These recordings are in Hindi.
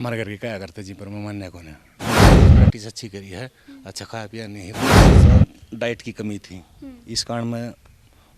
हमारे घर के क्या करते जी, पर मैं मानने को नहीं। प्रैक्टिस अच्छी करी है, अच्छा खाया पिया नहीं है। डाइट की कमी थी, इस कारण मैं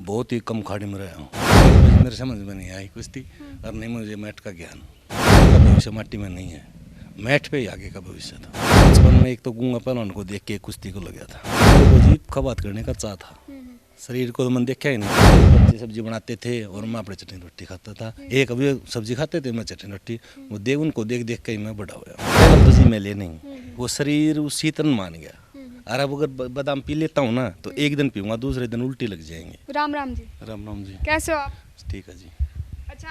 बहुत ही कम खाड़ी में रहा हूँ। मेरे समझ में नहीं आई कुश्ती, और नहीं मुझे मैट का ज्ञान। भविष्य माटी में नहीं है, मैट पे ही आगे का भविष्य था। बचपन में एक तो गूंगा पहलवान को देख के कुश्ती को लगा था। मेरे को जी खबात करने का चाह था, शरीर को तो मैंने देखा ही नहीं। बच्चे सब्जी बनाते थे और मैं अपने चटनी रोटी खाता था। एक अभी सब्जी खाते थे, मैं चटनी रोटी, वो देख उनको देख देख के ही मैं बड़ा हुआ। पहले तो जी मैं ले नहीं, वो शरीर उसी तरह मान गया। और अब अगर बादाम पी लेता हूँ ना, तो एक दिन पीऊँगा, दूसरे दिन उल्टी लग जाएंगे। राम राम जी। राम राम जी। कैसे हो आप? ठीक है जी। अच्छा,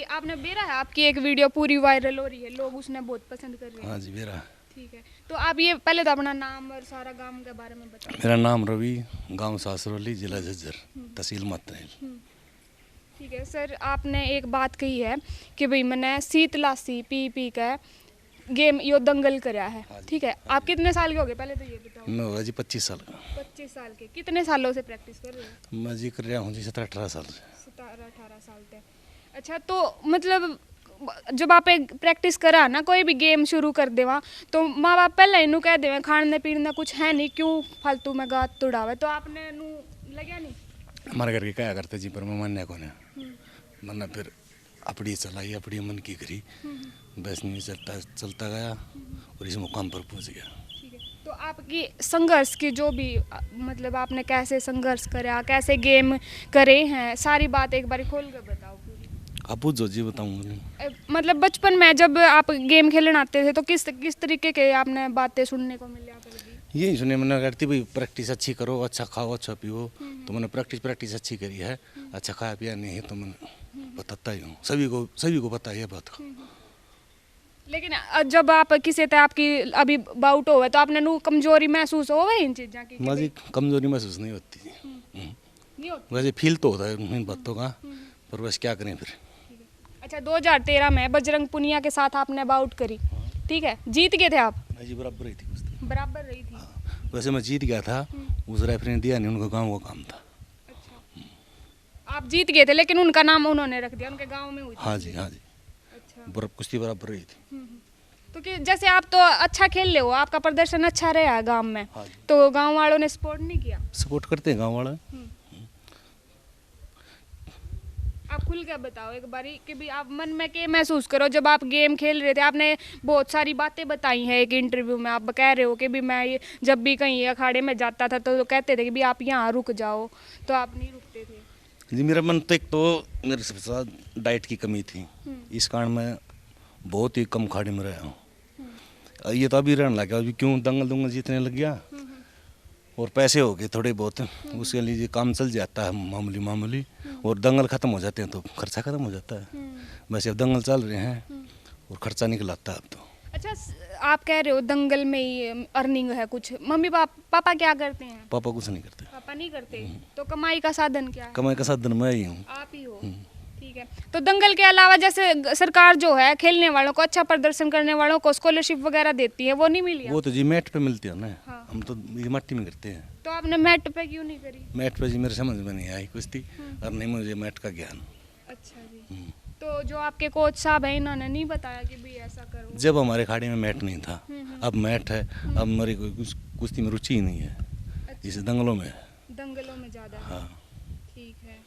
आपने बेरा है, आपकी एक वीडियो पूरी वायरल हो रही है, लोग उसने बहुत पसंद कर रहे हैं। हाँ जी मेरा। ठीक है, तो आप ये पहले तो अपना नाम और सारा गांव के बारे में बताओ। मेरा नाम रवि, गांव सासरोली, जिला झज्जर, तहसील मातनेल। ठीक है सर, आपने एक बात कही है कि भाई मैंने शीतलासी पी पी का गेम यो दंगल करा है। ठीक है, आप कितने साल के हो गए पहले तो ये बताओ। मैं होगा जी 25 साल का। 25 साल के। कितने सालों से प्रैक्टिस कर रहे हो? मैं जी कर रहा हूँ जी 17-18 साल से। 17-18 साल से। अच्छा, तो मतलब जब आप एक प्रैक्टिस करा ना, कोई भी गेम शुरू कर देवा तो माँ बाप पहले इनू कह देवे खाने पीने कुछ है नहीं, क्यों फालतू में गात तुड़ावे, तो आपने नू लगा नहीं? हमारे घर के क्या करते जी, पर मैं मानने को नहीं। मरना फिर अपनी चलाई, अपनी मन की करी, बस नहीं चलता गया और इस मुकाम पर पहुंच गया। ठीक है, तो आपकी संघर्ष की जो भी मतलब आपने कैसे संघर्ष करा, कैसे गेम करे हैं, सारी बात एक बार खोल कर बताओ पूरी। आप पूछो जी, बताऊंगा। मतलब बचपन में जब आप गेम खेलने आते थे तो किस किस तरीके के आपने बातें सुनने को मिला कभी? यही सुने मैंने, करती भाई प्रैक्टिस अच्छी करो, अच्छा खाओ, अच्छा पियो। तो मैंने प्रैक्टिस अच्छी करी है, अच्छा खाया पिया नहीं है, तो मैंने बताता ही हूँ, सभी को पता है ये बात को। लेकिन जब आप किसी तरह आपकी अभी बाउट हो तो आपने नू कमजोरी महसूस हो इन चीज़ों की? माँ जी कमजोरी महसूस नहीं होती। नहीं होती। वैसे फील तो होता है इन बातों का, पर बस क्या करें फिर। अच्छा, 2013 में बजरंग पुनिया के साथ आपने बाउट करी, ठीक है, जीत गए थे आप? जी बराबर रही थी कुश्ती। बराबर रही थी। वैसे मैं जीत गया था, उस रेफरी ने दिया नहीं, उनका गाँव का काम था। अच्छा, आप जीत गए थे लेकिन उनका नाम उन्होंने रख दिया, उनके गांव में हुई थी। हाँ जी हाँ जी। अच्छा, कुश्ती बराबर रही थी। तो कि जैसे आप तो अच्छा खेल रहे हो, आपका प्रदर्शन अच्छा रहा है गांव में, हाँ जी। तो गांव वालों ने सपोर्ट नहीं किया? सपोर्ट करते हैं गाँव वाले। आप खुल के बताओ एक बारी कि भी आप मन में क्या महसूस करो जब आप गेम खेल रहे थे। आपने बहुत सारी बातें बताई हैं एक इंटरव्यू में, आप कह रहे हो कि भी मैं ये जब भी कहीं अखाड़े में जाता था तो कहते थे कि भी आप यहाँ रुक जाओ, तो आप नहीं रुकते थे। जी मेरा मन तो एक तो मेरे साथ डाइट की कमी थी, इस कारण मैं बहुत ही कम खाड़ी में रहा हूँ। ये तो अभी रहने लगा, अभी क्यों दंगल जीतने लग गया और पैसे हो गए थोड़े बहुत, उसके लिए काम चल जाता है मामूली, और दंगल ख़त्म हो जाते हैं तो खर्चा ख़त्म हो जाता है। वैसे अब दंगल चल रहे हैं और खर्चा निकल आता है अब तो। अच्छा, आप कह रहे हो दंगल में ही अर्निंग है कुछ, मम्मी पापा क्या करते हैं? पापा कुछ नहीं करते। पापा नहीं करते, तो कमाई का साधन क्या है? कमाई का साधन मैं ही हूँ। आप ही हो। ठीक है, तो दंगल के अलावा जैसे सरकार जो है खेलने वालों को, अच्छा प्रदर्शन करने वालों को स्कॉलरशिप वगैरह देती है, वो नहीं मिली? वो तो जी मैट पे मिलती है ना। हाँ। हम तो ये मट्टी में करते हैं। तो आपने मैट पे क्यों नहीं करी? मैट पे जी मेरे समझ में नहीं आई कुश्ती, और नहीं मुझे मैट का ज्ञान। अच्छा जी, तो जो आपके कोच साहब हैं इन्होंने नहीं बताया कि भी ऐसा करो? जब हमारे खाड़ी में मैट नहीं था, अब मैट है, अब मेरी कुश्ती में रुचि ही नहीं है। अच्छा। इस दंगलों में। दंगलों में ज़्यादा है। हाँ। ठीक है,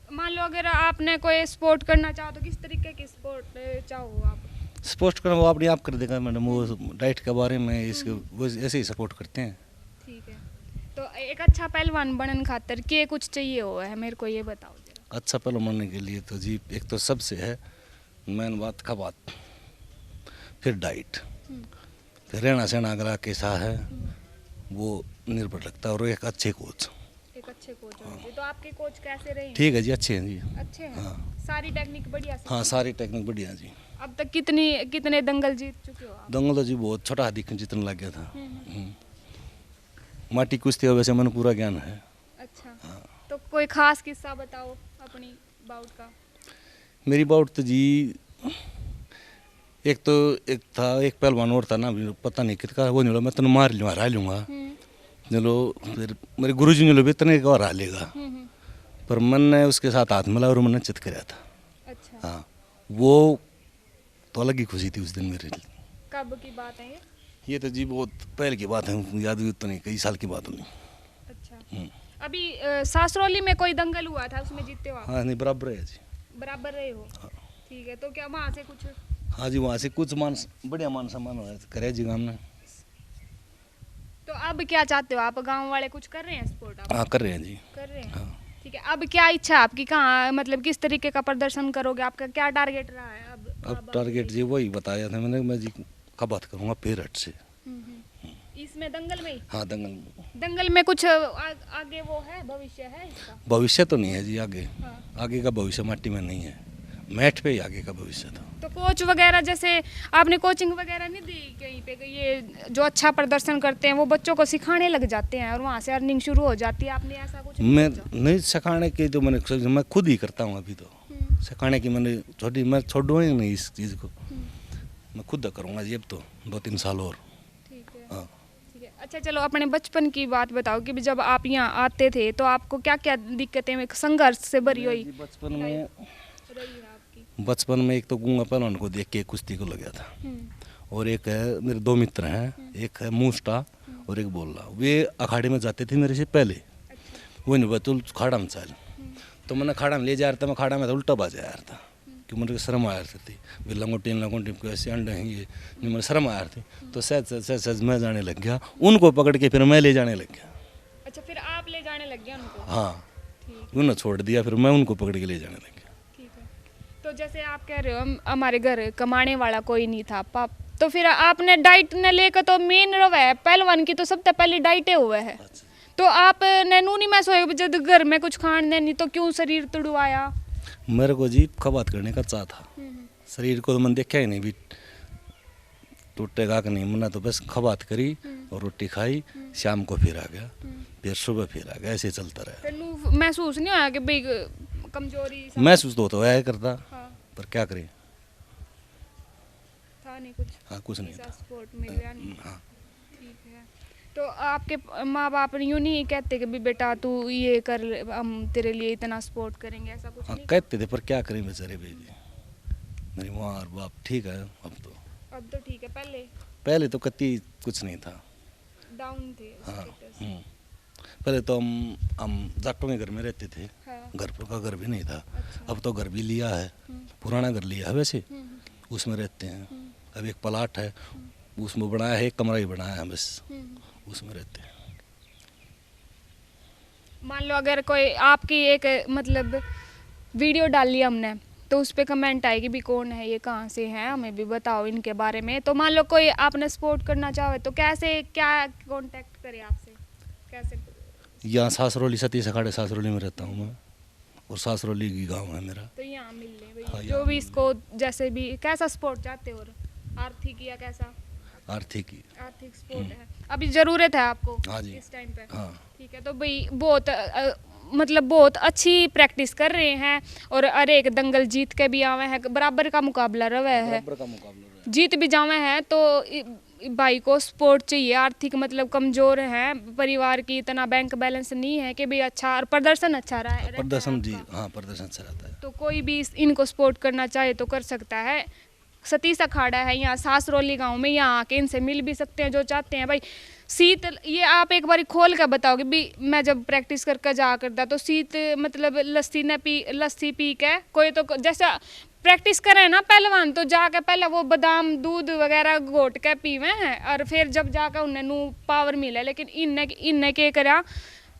मान लो अगर आपने कोई स्पोर्ट करना चाहो तो किस तरीके की स्पोर्ट चाहो आप? सपोर्ट करना वो अपने आप कर देगा मैडम, वो डाइट के बारे में इसके वो ऐसे ही सपोर्ट करते हैं। ठीक है, तो एक अच्छा पहलवान बनने खातर क्या कुछ चाहिए हो है, मेरे को ये बताओ जरा। अच्छा पहलवान बनने के लिए तो जी एक तो सबसे है मेन बात खबात, फिर डाइट, फिर रहना सहना अगला कैसा है वो निर्भर लगता है, और एक अच्छे कोच। एक अच्छे कोच होने चाहिए, तो आपके कोच कैसे रहे? ठीक है जी, अच्छे हैं जी। अच्छे हैं? हाँ। सारी टेक्निक बढ़िया से? हाँ सारी टेक्निक बढ़िया जी। अब तक कितने दंगल जीत चुके हो आप? दंगल तो जी बहुत छोटा हाथी जीतने लग गया था। माटी कुश्ती है, वैसे मन पूरा ज्ञान है। अच्छा, तो कोई खास किस्सा बताओ अपनी बाउट का। मेरी बाउट तो जी एक था, एक पहलवान और था ना, पता नहीं कितना वो नहीं लो, मैं तेन मार लूँगा, हरा लूँगा। चलो फिर मेरे गुरु जी ने लो भी इतने का हरा लेगा, पर मन ने उसके साथ हाथ मिला और मैंने चित कराया था। अच्छा। हाँ, वो तो अलग ही खुशी थी उस दिन मेरे लिए। कब की बात है ये? ये तो जी बहुत पहले की बात है, याद भी तो नहीं, कई साल की बात नहीं। अच्छा, अभी सासरौली में कोई दंगल हुआ था, उसमें जीतते हो आप? हाँ नहीं, बराबर है जी। बराबर रहे हो? हाँ। ठीक है, तो क्या वहाँ से कुछ? हाँ जी, वहाँ से कुछ बढ़िया मान सम्मान हुआ करे जी गाँव में। तो अब क्या चाहते हो आप? गांव वाले कुछ कर रहे हैं सपोर्ट आप? हाँ कर रहे हैं जी। कर रहे हैं। हाँ। ठीक है, अब क्या इच्छा है आपकी? कहाँ मतलब किस तरीके का प्रदर्शन करोगे? आपका क्या टारगेट रहा है अब टारगेट जी वही बताया था मैंने, मैं जी का बात करूँगा पेरठ से। इसमें दंगल में ही? हाँ दंगल में। दंगल में कुछ आगे वो है, भविष्य है इसका? भविष्य तो नहीं है जी आगे। हाँ। आगे का भविष्य माटी में नहीं है, मैट पे ही आगे का भविष्य था। तो कोच वगैरह जैसे आपने कोचिंग वगैरह नहीं दी कहीं पे? ये जो अच्छा प्रदर्शन करते हैं वो बच्चों को सिखाने लग जाते हैं और वहाँ से अर्निंग शुरू हो जाती है, आपने ऐसा कुछ नहीं मैं सोचा? नहीं सिखाने की तो मैं खुद ही करता हूँ अभी तो। सिखाने की मैं छोड़ूंगा ही नहीं इस चीज़ को, मैं खुद करूँगा जी अब तो 2-3 साल और। ठीक है। हाँ। ठीक है, अच्छा चलो अपने बचपन की बात बताओ कि जब आप यहाँ आते थे तो आपको क्या क्या दिक्कतें, संघर्ष से भरी हुई बचपन में रही है आपकी? बचपन में एक तो गूंगा पहलवान को देख के कुश्ती को लगा था, और एक है मेरे 2 मित्र हैं, एक है मूस्टा और एक बोला, वे अखाड़े में जाते थे मेरे से पहले। वो नहीं बतुल खाड़ा में चल, तो मैंने खाड़ा में ले जा रहा था, मैं खाड़ा में था उल्टा बाज आ रहा था कि मुझे शर्म आ रही थी, भी लंगोटी लंगोटी को ऐसे अंडे हैं ये, मुझे शर्म आ रही थी। तो सहज मैं जाने लग गया, उनको पकड़ के फिर मैं ले जाने लग गया। अच्छा, फिर आप ले जाने लग गए उनको? हाँ, ठीक उन्होंने छोड़ दिया, फिर मैं उनको पकड़ के ले जाने लग गया। ठीक है। तो जैसे आप कह रहे हो हमारे घर कमाने वाला कोई नहीं था पाप, तो फिर आपने डाइट ने लेकर तो मेन रवा है पहलवान की, तो सबसे पहले डाइटे हुआ है। तो आपने नूनी में सोए जब घर में कुछ खाने नहीं तो क्यों शरीर तुड़वाया? मेरे को जी खबात करने का चाह था, शरीर को तो मैंने देखा ही नहीं भी टूटेगा कि नहीं, मैंने तो बस खबात करी और रोटी खाई, शाम को फिर आ गया, फिर सुबह फिर आ गया, ऐसे चलता रहा। फिर महसूस नहीं आया कि भाई कमजोरी सा? महसूस तो होता है करता, हाँ। पर क्या करें। था नहीं कुछ? हाँ कुछ नहीं ऐसा था। सपोर्ट मिल गया नहीं? हाँ। ठीक है। तो आपके माँ बाप यूँ नहीं कहते कि भी बेटा तू ये कर, हम तेरे लिए इतना सपोर्ट करेंगे, ऐसा कुछ हाँ नहीं? कहते थे, पर क्या करें बेचारे बेजी, मेरी माँ और बाप ठीक है अब तो। अब तो ठीक है, पहले तो कति कुछ नहीं था। डाउन थे हाँ। status। पहले तो हम जाटों के घर में रहते थे, हाँ। घर का घर भी नहीं था। अच्छा। अब तो घर भी लिया है, पुराना घर लिया है वैसे, उसमें रहते हैं। अब एक प्लाट है, उसमें बनाया है, एक कमरा ही बनाया है बस, उसमें रहते हैं। मान लो अगर कोई आपकी एक मतलब वीडियो डाल ली हमने, तो उस पर कमेंट आएगी भी कौन है ये, कहाँ से हैं, हमें भी बताओ इनके बारे में। तो मान लो कोई आपने सपोर्ट करना चाहे तो कैसे, क्या कांटेक्ट करे आपसे, कैसे? यहाँ सासरौली, सतीश अखाड़े सासरौली में रहता हूँ मैं, और सासरौली की गांव है मेरा। तो यहाँ मिल ले भाई, हाँ, जो यहाँ भी इसको जैसे भी कैसा सपोर्ट चाहते हो, आर्थिक या कैसा? आर्थिक सपोर्ट है, अभी जरूरत है आपको? हाँ जी। इस टाइम पे? हाँ। ठीक है, तो भाई बहुत मतलब बहुत अच्छी प्रैक्टिस कर रहे हैं और हर एक दंगल जीत के भी आवे हैं, बराबर का मुकाबला रहा है, बराबर का मुकाबला रहा है। जीत भी जावे हैं। तो भाई को सपोर्ट चाहिए, आर्थिक मतलब कमजोर है परिवार की, इतना बैंक बैलेंस नहीं है कि भाई अच्छा, और प्रदर्शन अच्छा रहा है, प्रदर्शन जी, हाँ प्रदर्शन अच्छा रहता है। तो कोई भी इनको सपोर्ट करना चाहे तो कर सकता है। सतीश अखाड़ा है यहाँ सासरौली गांव में, यहाँ आके इनसे मिल भी सकते हैं जो चाहते हैं। भाई शीत, ये आप एक बार खोल कर बताओगे भी, मैं जब प्रैक्टिस करके जा करता तो शीत मतलब लस्सी पी के कोई तो जैसा प्रैक्टिस करे ना पहलवान, तो जाके पहले वो बादाम दूध वगैरह घोट के पीवे हैं और फिर जब जाके उन्हें नू पावर मिले। लेकिन इन्हें क्या करा,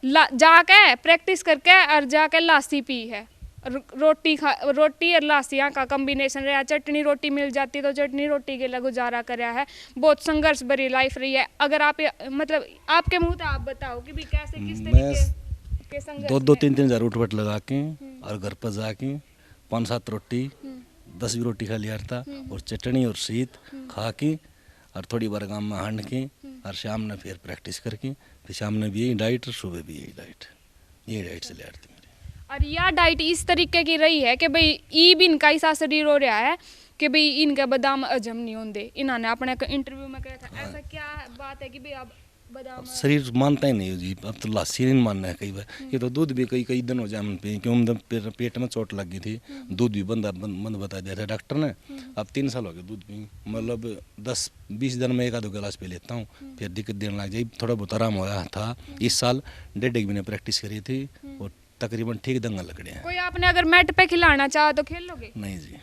जाके प्रैक्टिस करके और जाके लासी पी है, रोटी और लासियाँ का कॉम्बिनेशन रहा, चटनी रोटी मिल जाती तो चटनी रोटी के लिए गुजारा कराया है। बहुत संघर्ष भरी लाइफ रही है। अगर आप मतलब आपके मुंह से आप बताओ कि भी कैसे, किस तरीके के संघर्ष? 2-3 हजार उठबट लगा के और घर पर जाके 5-7 रोटी 10 भी रोटी खा लिया था, और चटनी और शीत खा के और थोड़ी बार गाँव में हांड के, और शाम ने फिर प्रैक्टिस करके, फिर शाम ने भी यही डाइट और सुबह भी यही डाइट से ले आती। और यह डाइट इस तरीके की रही है कि भाई ई भी इनका ऐसा शरीर हो रहा है कि भाई इनके बादाम हजम नहीं होंगे। इन्होंने अपने इंटरव्यू में कहा था। ऐसा क्या बात है कि भाई अब बादाम शरीर मानता ही नहीं है जी, अब तो लस्सी नहीं मानना है कई बार। ये तो दूध भी कई कई दिन हो जाए हम पे, क्यों मतलब पेट में चोट लग गई थी, दूध भी बंद बता दिया था डॉक्टर ने। अब 3 साल हो गए दूध पी, मतलब 10-20 दिन में 1 आध गिलास पी लेता हूँ, फिर दिक्कत देने लग जाए। थोड़ा बहुत आराम होया था इस साल, 1.5 महीने प्रैक्टिस करी थी और तकरीबन ठीक दंगल लग रहे हैं। कोई आपने अगर मैट पे खिलाना चाहो तो खेल लोगे? नहीं जी,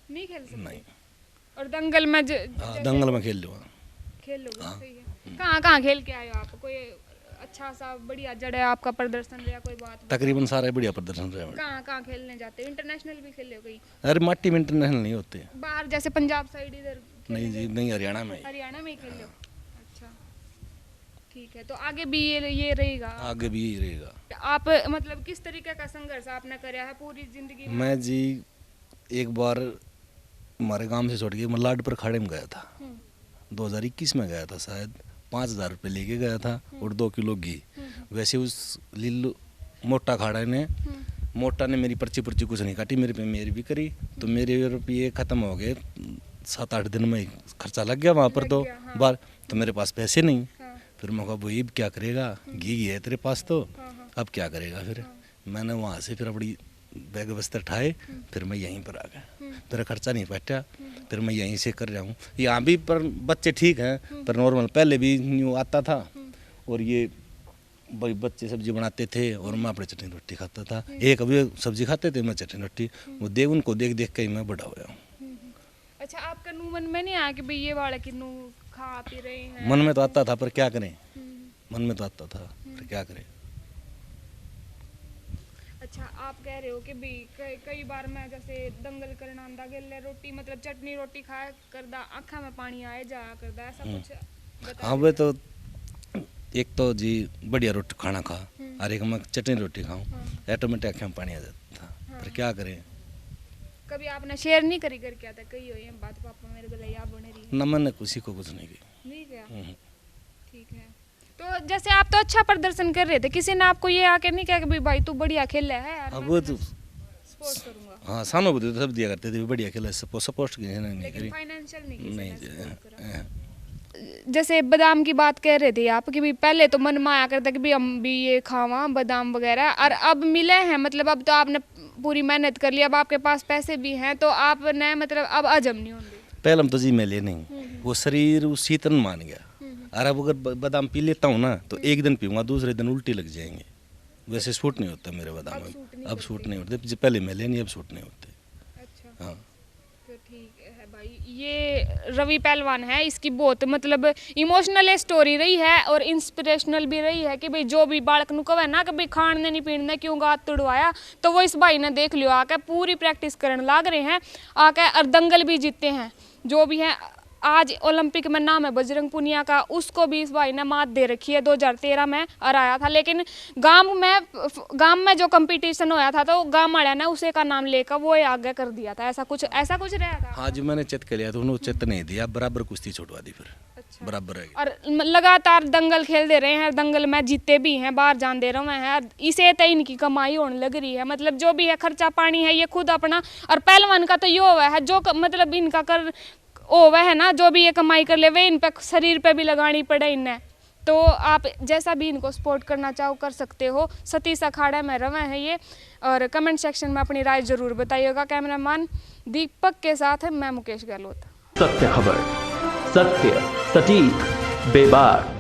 नहीं खेल सकते? नहीं। और दंगल में हाँ, दंगल में खेल लो। खेल लोगे? सही है। कहाँ कहाँ खेल के आए हो आप? कोई अच्छा सा बढ़िया जड़े आपका प्रदर्शन रहा, कोई बात बताओ। तकरीबन सारा बढ़िया प्रदर्शन रहा। कहाँ कहाँ खेलने जाते हो? इंटरनेशनल भी खेले हो कहीं? अरे माटी में इंटरनेशनल नहीं होते। बाहर जैसे पंजाब साइड इधर? नहीं जी, नहीं, हरियाणा में। हरियाणा में ही खेले हो? अच्छा, ठीक है। तो आगे भी ये रहेगा? आगे भी यही रहेगा। आप मतलब किस तरीके का संघर्ष आपने कराया है पूरी जिंदगी में? मैं जी एक बार हमारे गांव से छोड़ के मैं लाडपुर खाड़े में गया था, 2021 में गया था शायद। 5,000 रुपये लेके गया था और 2 किलो घी। वैसे उस लिल्लू मोटा खाड़ा ने मोटा ने मेरी पर्ची कुछ नहीं काटी, मेरे पे मेरी भी करी, तो मेरे रुपये ख़त्म हो गए। 7-8 दिन में खर्चा लग गया वहाँ पर। तो बार तो मेरे पास पैसे नहीं। फिर मैं कहा भाई अब क्या करेगा, घी है तेरे पास तो अब क्या करेगा। फिर मैंने वहाँ से फिर अपनी बैग बस्तर उठाए, फिर मैं यहीं पर आ गया। मेरा खर्चा नहीं पटा, फिर मैं यहीं से कर रहा हूँ। यहाँ भी पर बच्चे ठीक हैं, पर नॉर्मल पहले भी न्यू आता था। और ये भाई बच्चे सब्जी बनाते थे और मैं अपने चटनी रोटी खाता था। एक अभी सब्जी खाते थे, मैं चटनी रोटी, वो देख उनको देख देख के ही मैं बड़ा हुआ हूँ। अच्छा, आपका नू मन में नहीं आया कि भाई ये वाले कि नू खा पी रहे हैं? मन में तो आता था पर क्या करें, मन में तो आता था पर क्या करें। अच्छा, आप कह रहे हो कि भी कई बार मैं जैसे दंगल करना आंदा गेले रोटी मतलब चटनी रोटी खाया करदा, आँखा में पानी आए जाया करदा, ऐसा कुछ बता? हाँ वे तो एक तो जी बढ़िया रोटी खाना खा और एक मैं चटनी रोटी खाऊं, ऑटोमेटिक आँखें में पानी आ जाता था। पर क्या करें। कभी आपने शेयर नहीं करी करके आता कही हो ये बात, पापा मेरे को याद बने रही? न मैंने किसी को कुछ नहीं किया। नहीं किया? ठीक है। तो जैसे आप तो अच्छा प्रदर्शन कर रहे थे, किसी ने आपको ये आके नहीं कहा कि भाई तू बढ़िया खेला है यार, अब वो तो सपोर्ट करूंगा? हाँ, सहानुभूति तो सब दिया करते थे, बढ़िया खेला, सपोर्ट नहीं लेकिन करी। फाइनेंशियल नहीं किसी नहीं ने जी, support करा? जैसे बादाम की बात कह रहे थे आप कि भी पहले तो मन में आया करता कि भी हम भी ये खावा बादाम वगैरह, और अब मिले हैं मतलब अब तो आपने पूरी मेहनत कर ली, अब आपके पास पैसे भी हैं, तो आपने मतलब अब हजम नहीं होंगे? पहले हम तो जी मिले नहीं, वो शरीर उसी तरह मान गया। और अब अगर बादाम पी लेता हूँ ना तो एक दिन पीऊँगा, दूसरे दिन उल्टी लग जाएंगे। वैसे सूट नहीं होता मेरे बादाम में, अब सूट नहीं होते। पहले मिले नहीं, अब सूट नहीं होते। अच्छा, हाँ, तो ठीक है भाई। ये रवि पहलवान है, इसकी बहुत मतलब इमोशनल स्टोरी रही है और इंस्पिरेशनल भी रही है कि भाई जो भी बालक नु कहे ना कि भाई खाने नहीं पीने क्यों गात तुड़वाया, तो वो इस भाई ने देख लियो आके पूरी प्रैक्टिस करने लाग रहे हैं आके, और दंगल भी जीते हैं जो भी है। आज ओलंपिक में नाम है बजरंग पुनिया का, उसको भी इस भाई ने मात दे रखी है। 2013 में हराया था, लेकिन गांव में जो कंपटीशन होया था तो गांव वाले ने उसे का नाम लेकर वो आगे कर दिया था। ऐसा कुछ रहा था? हाँ जी, मैंने चित कर लिया तो उन्होंने चित नहीं दिया, बराबर कुश्ती छुड़वा दी फिर। अच्छा। बराबर है। और लगातार दंगल खेल दे रहे हैं, दंगल में जीते भी हैं, बाहर जान दे रहे हैं, इसे तो इनकी कमाई होने लग रही है। मतलब जो भी है खर्चा पानी है ये खुद अपना, और पहलवान का तो ये हुआ है जो मतलब इनका कर वह है ना, जो भी ये कमाई कर ले वे इन पे शरीर पे भी लगानी पड़े इन्हें। तो आप जैसा भी इनको सपोर्ट करना चाहो कर सकते हो। सतीश अखाड़ा में रवे हैं ये, और कमेंट सेक्शन में अपनी राय जरूर बताइएगा। कैमरामैन दीपक के साथ है मैं मुकेश गहलोत। सत्य खबर, सत्य, सटीक, बेबाक।